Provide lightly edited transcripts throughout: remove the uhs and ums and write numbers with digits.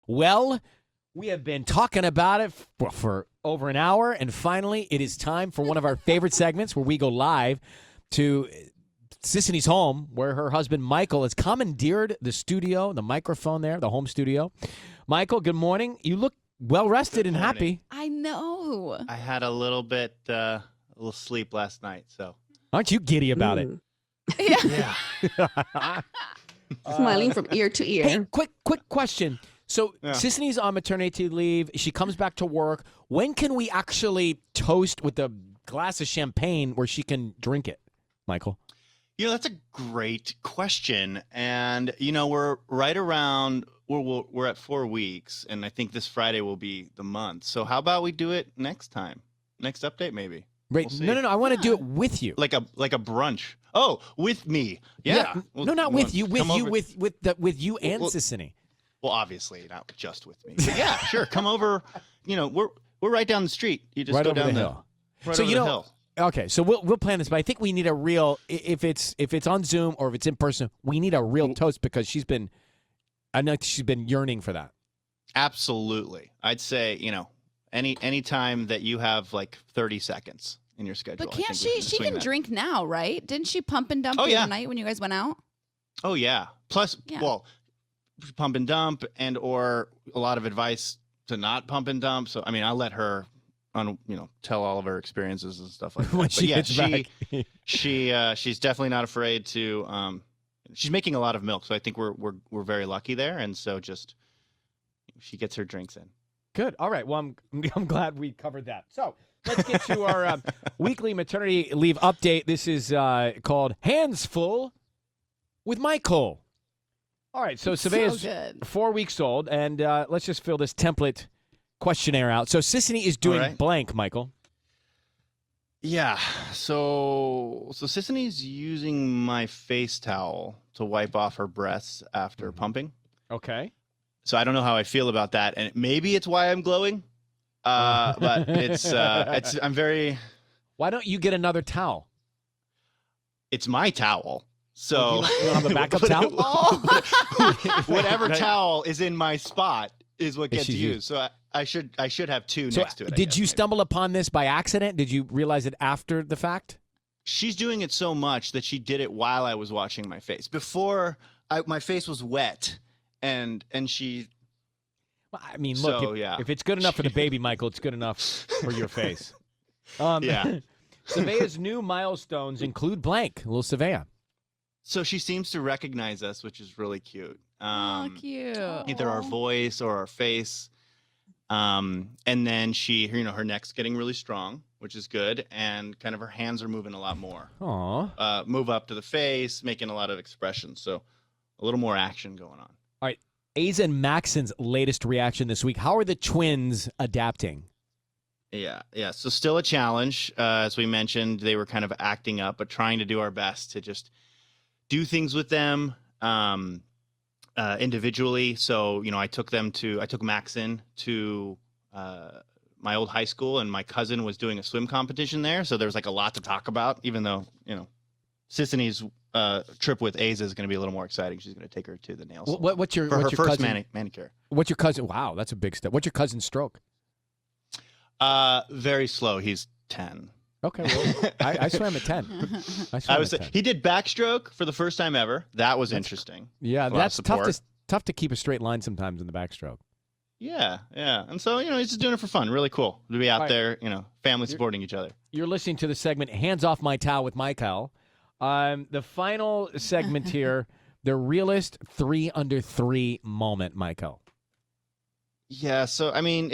Well, we have been talking about it for over an hour, and finally it is time for one of our favorite segments where we go live to Sisanie's home, where her husband Michael has commandeered the studio, the microphone there, the home studio. Michael, good morning. You look well-rested and happy. I know. I had a little bit, a little sleep last night, so. Aren't you giddy about it? Yeah. Smiling from ear to ear. Hey, quick question. So Sisanie's on maternity leave. She comes back to work. When can we actually toast with a glass of champagne where she can drink it, Michael? That's a great question. And, we're right around, we're at 4 weeks, and I think this Friday will be the month. So how about we do it next time? Next update, maybe. Right. We'll No. I want to do it with you. Like a brunch. Oh, with me. Yeah. No, not with you. With you and Sisanie. Well, obviously, not just with me. But yeah, sure. Come over. We're right down the street. You just right go over down the hill. Right over the hill. Okay, so we'll plan this, but I think we need a real, if it's on Zoom or if it's in person, we need a real toast because I know she's been yearning for that. Absolutely. I'd say, any time that you have like 30 seconds in your schedule. But can't she can drink now, right? Didn't she pump and dump the other night when you guys went out? Oh, yeah. Plus, pump and dump or a lot of advice to not pump and dump. So, I mean, I'll let her tell all of her experiences and stuff like that. When she gets back. She's definitely not afraid to. She's making a lot of milk, so I think we're very lucky there, and so just she gets her drinks in. Good. All right. Well, I'm glad we covered that. So let's get to our weekly maternity leave update. This is called Hands Full with Michael. All right. So Savea's 4 weeks old, and let's just fill this template questionnaire out. So Sisanie is doing blank, Michael. Yeah. So Sisanie's using my face towel to wipe off her breasts after pumping. Okay. So I don't know how I feel about that, and maybe it's why I'm glowing. But I'm very. Why don't you get another towel? It's my towel. So you don't have a backup towel. Whatever towel is in my spot is what gets used. So I should have two next to it. Did you stumble upon this by accident? Did you realize it after the fact? She's doing it so much that she did it while I was washing my face. Before my face was wet, and she. Well, I mean, look, if it's good enough for the baby, Michael, it's good enough for your face. Savea's new milestones include blank. Little Savea. So she seems to recognize us, which is really cute. Cute. Either our voice or our face. And then her neck's getting really strong, which is good. And kind of her hands are moving a lot more. Aww. Move up to the face, making a lot of expressions. So a little more action going on. All right. Aza and Maxon's latest reaction this week. How are the twins adapting? Yeah. So still a challenge. As we mentioned, they were kind of acting up, but trying to do our best to just do things with them individually. So, I took Maxon to my old high school, and my cousin was doing a swim competition there. So there was like a lot to talk about, even though, Sisanie's trip with Aza is going to be a little more exciting. She's going to take her to the nail salon. What's your first cousin, manicure. What's your cousin? Wow, that's a big step. What's your cousin's stroke? Very slow. He's 10. Okay, well, I swam at 10. He did backstroke for the first time ever. That was interesting. Yeah, that's tough to keep a straight line sometimes in the backstroke. Yeah. And so, he's just doing it for fun. Really cool to be out there, family supporting each other. You're listening to the segment Hands Off My Towel with Michael. The final segment here, the Realest 3 under 3 moment, Michael. Yeah, so, I mean,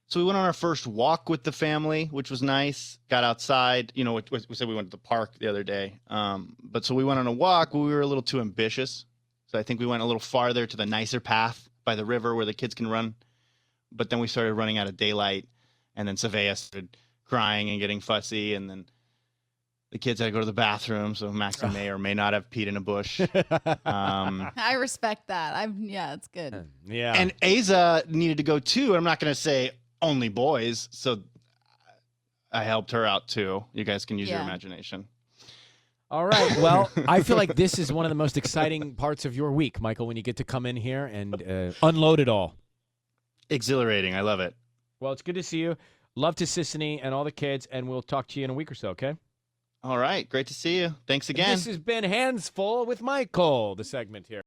So we went on our first walk with the family, which was nice. Got outside. We said we went to the park the other day. But so we went on a walk. We were a little too ambitious. So I think we went a little farther to the nicer path by the river where the kids can run. But then we started running out of daylight. And then Savea started crying and getting fussy. And then the kids had to go to the bathroom. So Maxon may or may not have peed in a bush. I respect that. It's good. Yeah. And Aza needed to go too. I'm not going to say only boys, so I helped her out too. You guys can use your imagination. All right. Well, I feel like this is one of the most exciting parts of your week, Michael, when you get to come in here and unload it all. Exhilarating. I love it. Well, it's good to see you. Love to Sisanie and all the kids, and we'll talk to you in a week or so, okay? All right. Great to see you. Thanks again. This has been Hands Full with Michael, the segment here.